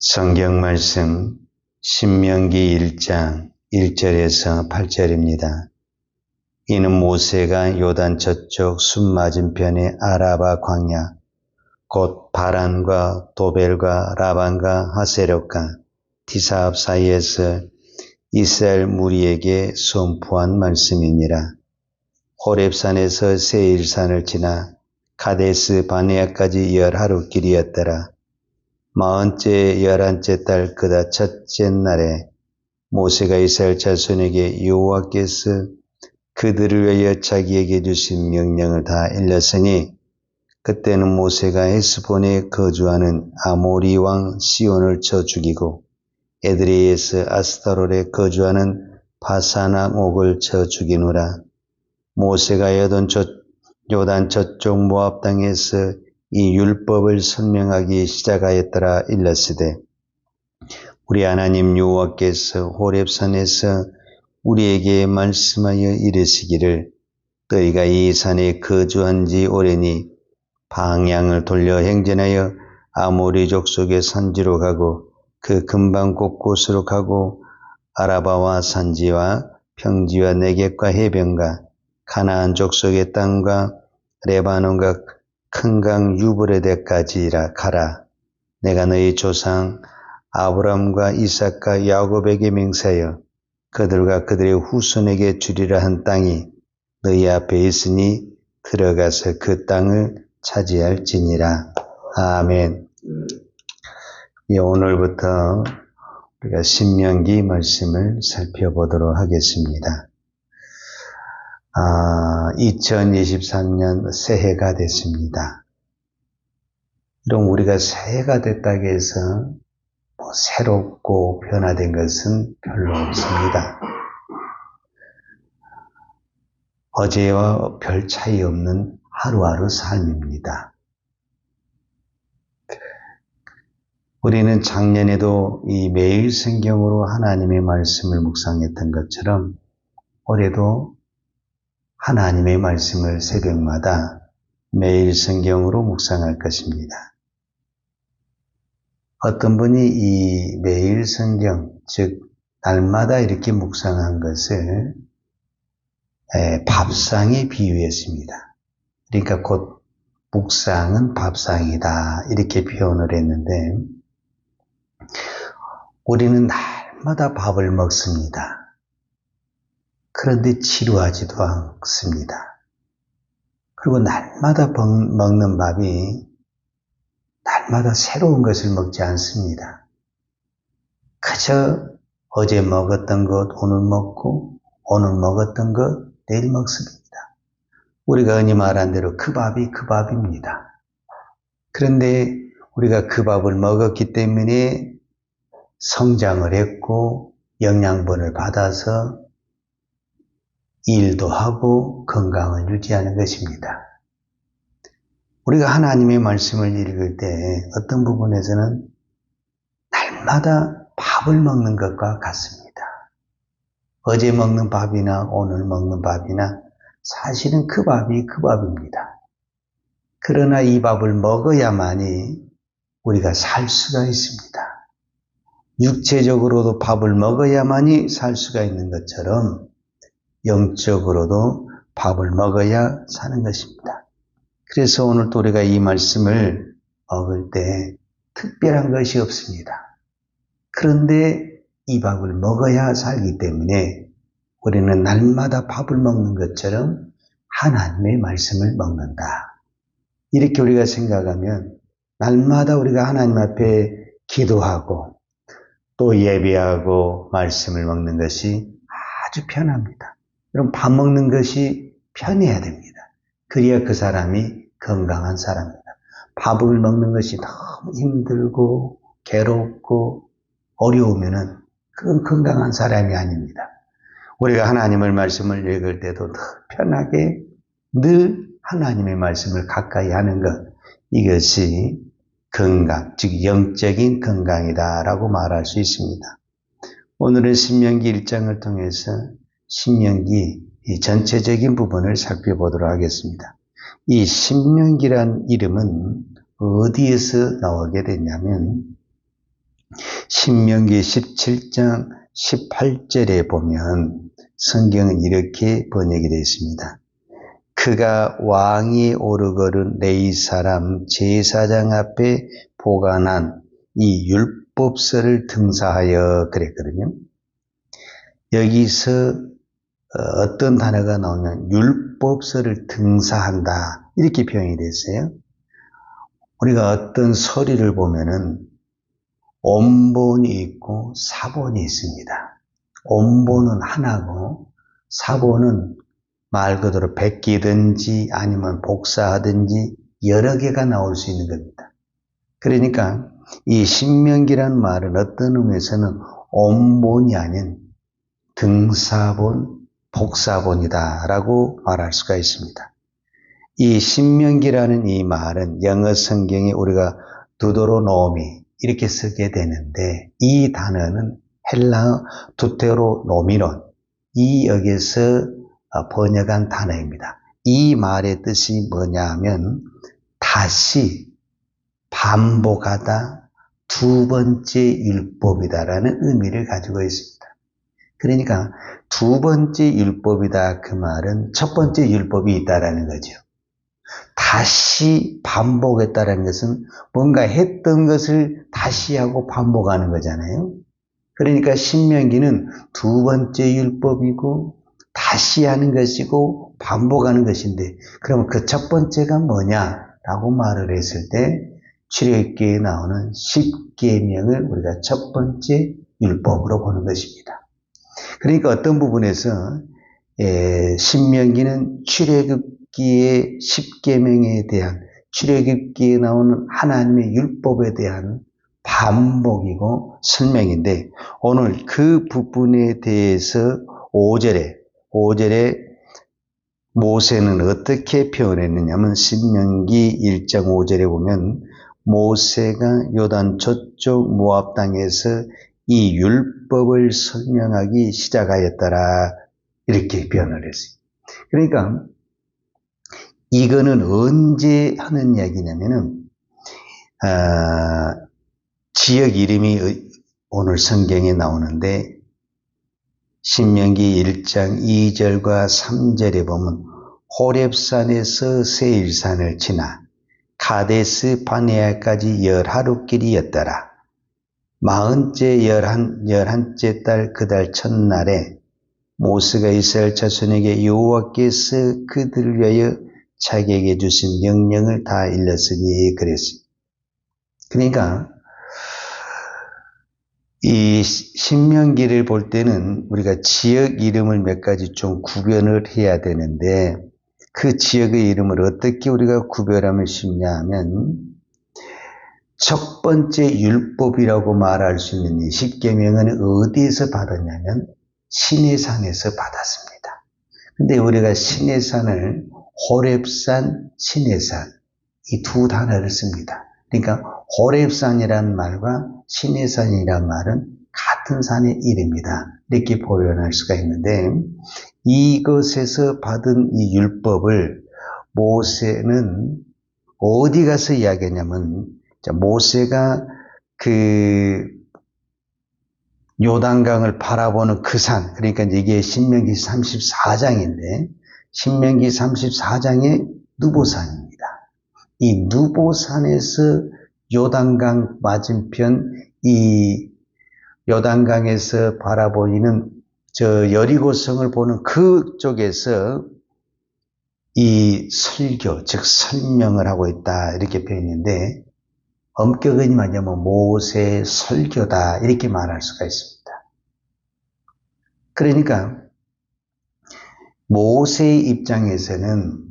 성경 말씀 신명기 1장 1절에서 8절입니다. 이는 모세가 요단 저쪽 숲 맞은편의 아라바 광야 곧 바란과 도벨과 라반과 하세력과 디사압 사이에서 이스라엘 무리에게 선포한 말씀이니라. 호렙산에서 세일산을 지나 가데스 바네아까지 10하루 길이었더라. 40째 11째 달 그다 첫째 날에 모세가 이스라엘 자손에게 여호와께서 그들을 위하여 자기에게 주신 명령을 다 일렀으니 그때는 모세가 헤스본에 거주하는 아모리 왕 시온을 쳐 죽이고 에드레이에서 아스타롯에 거주하는 바사낙 옥을 쳐 죽이노라. 모세가 요단 저쪽 모압 땅에서 이 율법을 설명하기 시작하였더라 일렀으되 우리 하나님 여호와께서 호렙산에서 우리에게 말씀하여 이르시기를 너희가 이 산에 거주한 지 오래니 방향을 돌려 행진하여 아모리 족속의 산지로 가고 그 근방 곳곳으로 가고 아라바와 산지와 평지와 네겝과 해변과 가나안 족속의 땅과 레바논과 큰 강 유브레데까지라 가라. 내가 너희 조상 아브람과 이삭과 야곱에게 맹세하여 그들과 그들의 후손에게 주리라 한 땅이 너희 앞에 있으니 들어가서 그 땅을 차지할지니라. 아멘. 오늘부터 우리가 신명기 말씀을 살펴보도록 하겠습니다. 2023년 새해가 됐습니다. 그럼 우리가 새해가 됐다고 해서 새롭고 변화된 것은 별로 없습니다. 어제와 별 차이 없는 하루하루 삶입니다. 우리는 작년에도 이 매일 성경으로 하나님의 말씀을 묵상했던 것처럼 올해도 하나님의 말씀을 새벽마다 매일 성경으로 묵상할 것입니다. 어떤 분이 이 매일 성경, 즉 날마다 이렇게 묵상한 것을 밥상에 비유했습니다. 그러니까 곧 묵상은 밥상이다 이렇게 표현을 했는데 우리는 날마다 밥을 먹습니다. 그런데 지루하지도 않습니다. 그리고 날마다 먹는 밥이 날마다 새로운 것을 먹지 않습니다. 그저 어제 먹었던 것 오늘 먹고 오늘 먹었던 것 내일 먹습니다. 우리가 흔히 말한 대로 그 밥이 그 밥입니다. 그런데 우리가 그 밥을 먹었기 때문에 성장을 했고 영양분을 받아서 일도 하고 건강을 유지하는 것입니다. 우리가 하나님의 말씀을 읽을 때 어떤 부분에서는 날마다 밥을 먹는 것과 같습니다. 어제 먹는 밥이나 오늘 먹는 밥이나 사실은 그 밥이 그 밥입니다. 그러나 이 밥을 먹어야만이 우리가 살 수가 있습니다. 육체적으로도 밥을 먹어야만이 살 수가 있는 것처럼 영적으로도 밥을 먹어야 사는 것입니다. 그래서 오늘 또 우리가 이 말씀을 먹을 때 특별한 것이 없습니다. 그런데 이 밥을 먹어야 살기 때문에 우리는 날마다 밥을 먹는 것처럼 하나님의 말씀을 먹는다. 이렇게 우리가 생각하면 날마다 우리가 하나님 앞에 기도하고 또 예배하고 말씀을 먹는 것이 아주 편합니다. 그럼 밥 먹는 것이 편해야 됩니다. 그래야 그 사람이 건강한 사람입니다. 밥을 먹는 것이 너무 힘들고 괴롭고 어려우면은 그건 건강한 사람이 아닙니다. 우리가 하나님의 말씀을 읽을 때도 더 편하게 늘 하나님의 말씀을 가까이 하는 것, 이것이 건강, 즉 영적인 건강이다라고 말할 수 있습니다. 오늘은 신명기 1장을 통해서 신명기 이 전체적인 부분을 살펴보도록 하겠습니다. 이 신명기란 이름은 어디에서 나오게 됐냐면 신명기 17장 18절에 보면 성경은 이렇게 번역이 되어 있습니다. 그가 왕이 오르거른 레위 사람 제사장 앞에 보관한 이 율법서를 등사하여 그랬거든요. 여기서 어떤 단어가 나오면 율법서를 등사한다 이렇게 표현이 됐어요. 우리가 어떤 서리를 보면은 원본이 있고 사본이 있습니다. 원본은 하나고 사본은 말 그대로 베끼든지 아니면 복사하든지 여러 개가 나올 수 있는 겁니다. 그러니까 이 신명기란 말은 어떤 의미에서는 원본이 아닌 등사본, 복사본이다라고 말할 수가 있습니다. 이 신명기라는 이 말은 영어 성경에 우리가 두도로노미 이렇게 쓰게 되는데 이 단어는 헬라어 두테로노미론 이 역에서 번역한 단어입니다. 이 말의 뜻이 뭐냐면 다시 반복하다 두 번째 율법이다라는 의미를 가지고 있습니다. 그러니까 두 번째 율법이다 그 말은 첫 번째 율법이 있다라는 거죠. 다시 반복했다는 것은 뭔가 했던 것을 다시 하고 반복하는 거잖아요. 그러니까 신명기는 두 번째 율법이고 다시 하는 것이고 반복하는 것인데 그러면 그 첫 번째가 뭐냐라고 말을 했을 때 출애굽기에 나오는 10계명을 우리가 첫 번째 율법으로 보는 것입니다. 그러니까 어떤 부분에서 신명기는 출애굽기의 10계명에 대한 출애굽기에 나오는 하나님의 율법에 대한 반복이고 설명인데 오늘 그 부분에 대해서 5절에 모세는 어떻게 표현했느냐면 신명기 1장 5절에 보면 모세가 요단 저쪽 모압 땅에서 이 율법을 설명하기 시작하였더라 이렇게 표현을 했어요. 그러니까 이거는 언제 하는 이야기냐면은 지역 이름이 오늘 성경에 나오는데 신명기 1장 2절과 3절에 보면 호렙산에서 세일산을 지나 가데스 바네아까지 10하루길이었더라. 40째 11째 달 그 달 첫날에 모세가 이스라엘 자손에게 여호와께서 그들을 위하여 자기에게 주신 명령을 다 일렀으니 그랬어요. 그러니까 이 신명기를 볼 때는 우리가 지역 이름을 몇 가지 좀 구별을 해야 되는데 그 지역의 이름을 어떻게 우리가 구별하면 쉽냐 하면 첫 번째 율법이라고 말할 수 있는 이 10계명은 어디에서 받았냐면 시내산에서 받았습니다. 근데 우리가 시내산을 호렙산, 시내산 이 두 단어를 씁니다. 그러니까 호렙산이라는 말과 시내산이라는 말은 같은 산의 이름이다. 이렇게 표현할 수가 있는데 이것에서 받은 이 율법을 모세는 어디 가서 이야기했냐면 모세가 그 요단강을 바라보는 그 산, 그러니까 이게 신명기 34장인데 신명기 34장의 누보산입니다. 이 누보산에서 요단강 맞은편 이 요단강에서 바라보이는 저 여리고성을 보는 그쪽에서 이 설교, 즉 설명을 하고 있다 이렇게 표현했는데 엄격히 말하면 모세 설교다 이렇게 말할 수가 있습니다. 그러니까 모세의 입장에서는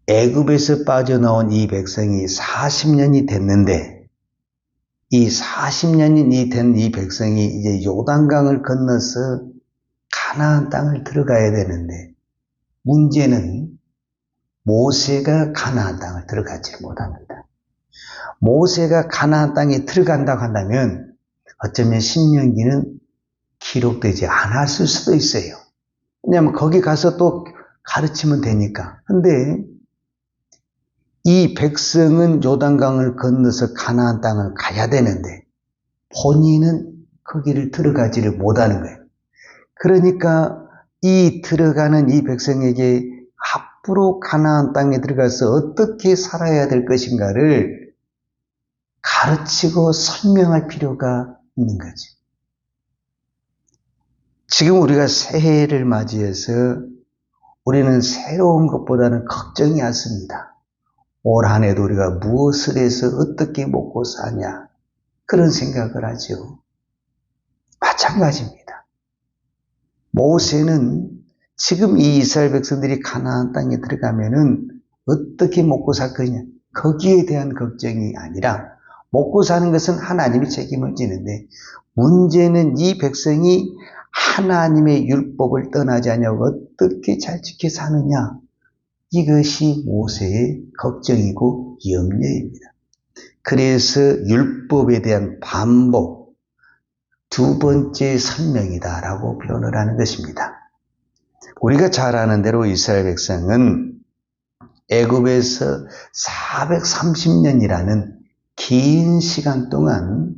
애굽에서 빠져나온 이 백성이 40년이 됐는데 이 40년이 된 이 백성이 이제 요단강을 건너서 가나안 땅을 들어가야 되는데 문제는 모세가 가나안 땅을 들어가지 못합니다. 모세가 가나안 땅에 들어간다고 한다면 어쩌면 신명기는 기록되지 않았을 수도 있어요. 왜냐하면 거기 가서 또 가르치면 되니까. 근데 이 백성은 요단강을 건너서 가나안 땅을 가야 되는데 본인은 거기를 들어가지를 못하는 거예요. 그러니까 이 들어가는 이 백성에게 앞으로 가나안 땅에 들어가서 어떻게 살아야 될 것인가를 가르치고 설명할 필요가 있는 거죠. 지금 우리가 새해를 맞이해서 우리는 새로운 것보다는 걱정이 많습니다. 올 한 해도 우리가 무엇을 해서 어떻게 먹고 사냐, 그런 생각을 하죠. 마찬가지입니다. 모세는 지금 이 이스라엘 백성들이 가나안 땅에 들어가면은 어떻게 먹고 살 거냐, 거기에 대한 걱정이 아니라 먹고 사는 것은 하나님이 책임을 지는데, 문제는 이 백성이 하나님의 율법을 떠나지 않냐고 어떻게 잘 지켜 사느냐, 이것이 모세의 걱정이고 염려입니다. 그래서 율법에 대한 반복, 두 번째 설명이다라고 표현을 하는 것입니다. 우리가 잘 아는 대로 이스라엘 백성은 애굽에서 430년이라는 긴 시간 동안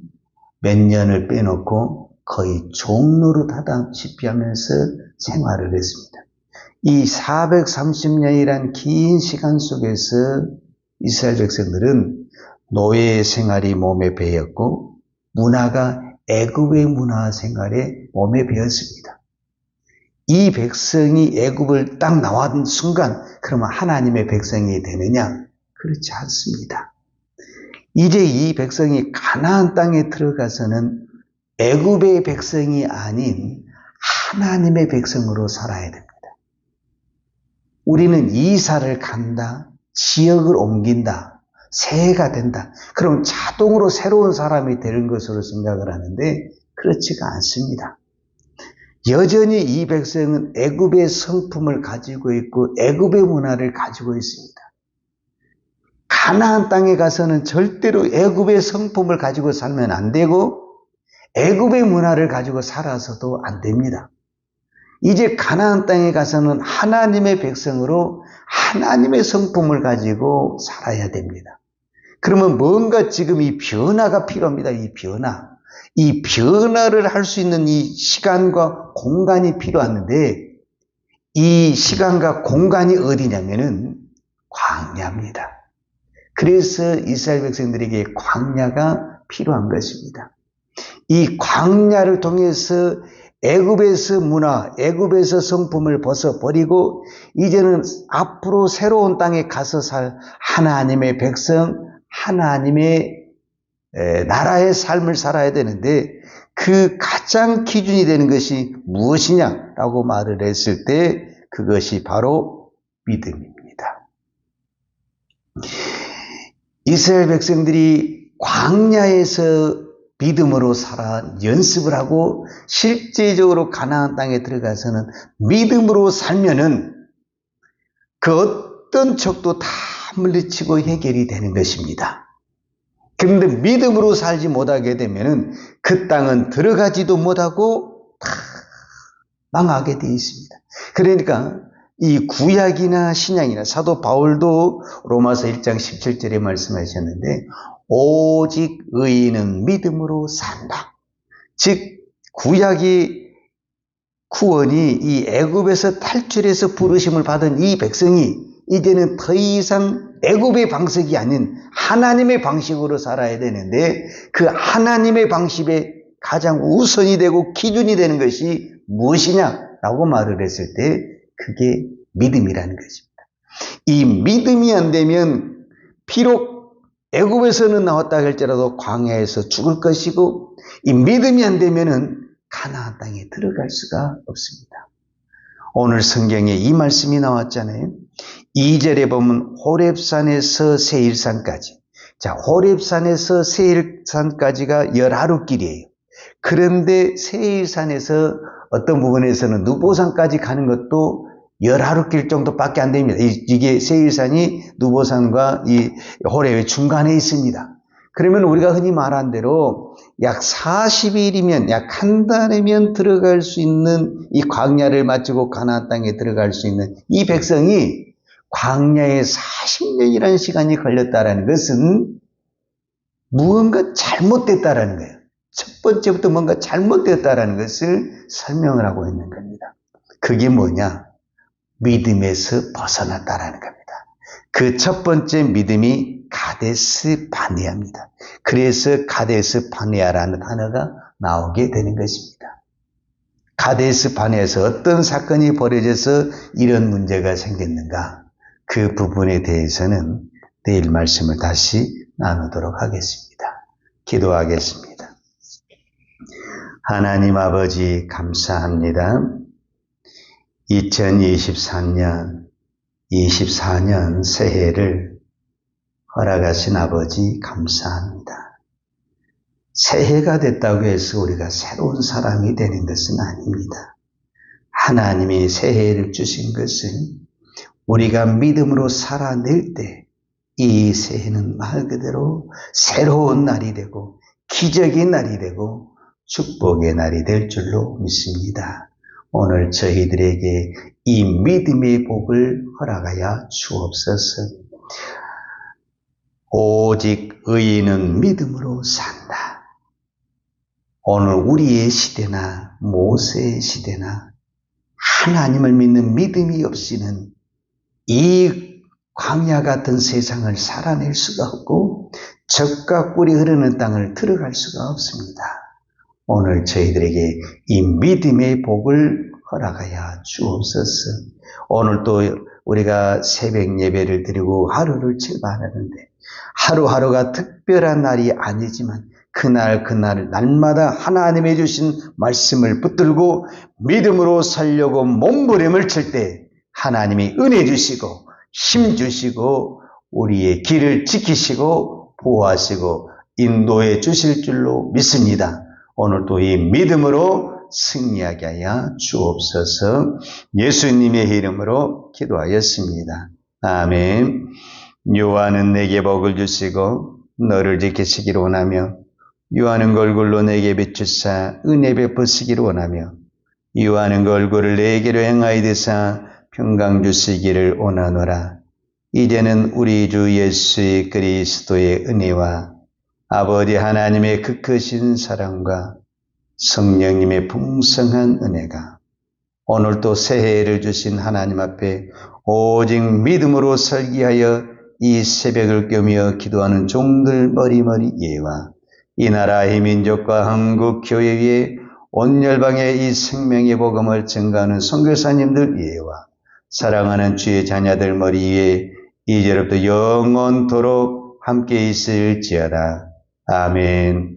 몇 년을 빼놓고 거의 종노릇 하다시피 하면서 생활을 했습니다. 이 430년이란 긴 시간 속에서 이스라엘 백성들은 노예 생활이 몸에 배었고, 문화가 애굽의 문화 생활에 몸에 배었습니다. 이 백성이 애굽을 딱 나왔던 순간 그러면 하나님의 백성이 되느냐? 그렇지 않습니다. 이제 이 백성이 가나안 땅에 들어가서는 애굽의 백성이 아닌 하나님의 백성으로 살아야 됩니다. 우리는 이사를 간다, 지역을 옮긴다, 새해가 된다, 그럼 자동으로 새로운 사람이 되는 것으로 생각을 하는데 그렇지가 않습니다. 여전히 이 백성은 애굽의 성품을 가지고 있고 애굽의 문화를 가지고 있습니다. 가나안 땅에 가서는 절대로 애굽의 성품을 가지고 살면 안 되고 애굽의 문화를 가지고 살아서도 안 됩니다. 이제 가나안 땅에 가서는 하나님의 백성으로 하나님의 성품을 가지고 살아야 됩니다. 그러면 뭔가 지금 이 변화가 필요합니다. 이 변화. 이 변화를 할 수 있는 이 시간과 공간이 필요한데, 이 시간과 공간이 어디냐면은 광야입니다. 그래서 이스라엘 백성들에게 광야가 필요한 것입니다. 이 광야를 통해서 애굽에서 문화, 애굽에서 성품을 벗어버리고 이제는 앞으로 새로운 땅에 가서 살 하나님의 백성, 하나님의 나라의 삶을 살아야 되는데, 그 가장 기준이 되는 것이 무엇이냐라고 말을 했을 때 그것이 바로 믿음입니다. 이스라엘 백성들이 광야에서 믿음으로 살아 연습을 하고 실제적으로 가나안 땅에 들어가서는 믿음으로 살면은 그 어떤 적도 다 물리치고 해결이 되는 것입니다. 그런데 믿음으로 살지 못하게 되면은 그 땅은 들어가지도 못하고 다 망하게 되어 있습니다. 그러니까 이 구약이나 신약이나 사도 바울도 로마서 1장 17절에 말씀하셨는데, 오직 의인은 믿음으로 산다. 즉 구약이 구원이 이 애굽에서 탈출해서 부르심을 받은 이 백성이 이제는 더 이상 애굽의 방식이 아닌 하나님의 방식으로 살아야 되는데, 그 하나님의 방식에 가장 우선이 되고 기준이 되는 것이 무엇이냐라고 말을 했을 때 그게 믿음이라는 것입니다. 이 믿음이 안 되면 비록 애굽에서는 나왔다 할지라도 광야에서 죽을 것이고, 이 믿음이 안 되면은 가나안 땅에 들어갈 수가 없습니다. 오늘 성경에 이 말씀이 나왔잖아요. 2절에 보면 호렙산에서 세일산까지. 자, 호렙산에서 세일산까지가 열하루길이에요. 그런데 세일산에서 어떤 부분에서는 누보산까지 가는 것도 열하루길 정도밖에 안 됩니다. 이게 세일산이 누보산과 이 호렙의 중간에 있습니다. 그러면 우리가 흔히 말한 대로 약 40일이면, 약 한 달이면 들어갈 수 있는 이 광야를 마치고 가나안 땅에 들어갈 수 있는 이 백성이 광야에 40년이라는 시간이 걸렸다는 것은 무언가 잘못됐다라는 거예요. 첫 첫 번째부터 뭔가 잘못되었다라는 것을 설명을 하고 있는 겁니다. 그게 뭐냐? 믿음에서 벗어났다라는 겁니다. 그 첫 번째 믿음이 가데스 바네아입니다. 그래서 가데스 바네아라는 단어가 나오게 되는 것입니다. 가데스 바네아에서 어떤 사건이 벌어져서 이런 문제가 생겼는가? 그 부분에 대해서는 내일 말씀을 다시 나누도록 하겠습니다. 기도하겠습니다. 하나님 아버지 감사합니다. 2023년, 24년 새해를 허락하신 아버지 감사합니다. 새해가 됐다고 해서 우리가 새로운 사람이 되는 것은 아닙니다. 하나님이 새해를 주신 것은 우리가 믿음으로 살아낼 때 이 새해는 말 그대로 새로운 날이 되고 기적의 날이 되고 축복의 날이 될 줄로 믿습니다. 오늘 저희들에게 이 믿음의 복을 허락하여 주옵소서. 오직 의인은 믿음으로 산다. 오늘 우리의 시대나 모세의 시대나 하나님을 믿는 믿음이 없이는 이 광야 같은 세상을 살아낼 수가 없고 젖과 꿀이 흐르는 땅을 들어갈 수가 없습니다. 오늘 저희들에게 이 믿음의 복을 허락하여 주옵소서. 오늘 또 우리가 새벽 예배를 드리고 하루를 출발하는데 하루하루가 특별한 날이 아니지만 그날 날마다 하나님이 주신 말씀을 붙들고 믿음으로 살려고 몸부림을 칠 때 하나님이 은혜 주시고 힘 주시고 우리의 길을 지키시고 보호하시고 인도해 주실 줄로 믿습니다. 오늘도 이 믿음으로 승리하게 하여 주옵소서. 예수님의 이름으로 기도하였습니다. 아멘. 요한은 내게 복을 주시고 너를 지키시기를 원하며 요한은 얼굴로 내게 비추사 은혜 베푸시기를 원하며 요한은 얼굴을 내게로 행하이되사 평강 주시기를 원하노라. 이제는 우리 주 예수 그리스도의 은혜와 아버지 하나님의 그 크신 사랑과 성령님의 풍성한 은혜가 오늘도 새해를 주신 하나님 앞에 오직 믿음으로 설기하여 이 새벽을 꿰며 기도하는 종들 머리머리 예와 이 나라의 민족과 한국교회 위에 온 열방에 이 생명의 복음을 증가하는 선교사님들 예와 사랑하는 주의 자녀들 머리 위에 이제로부터 영원토록 함께 있을지어다. 아멘.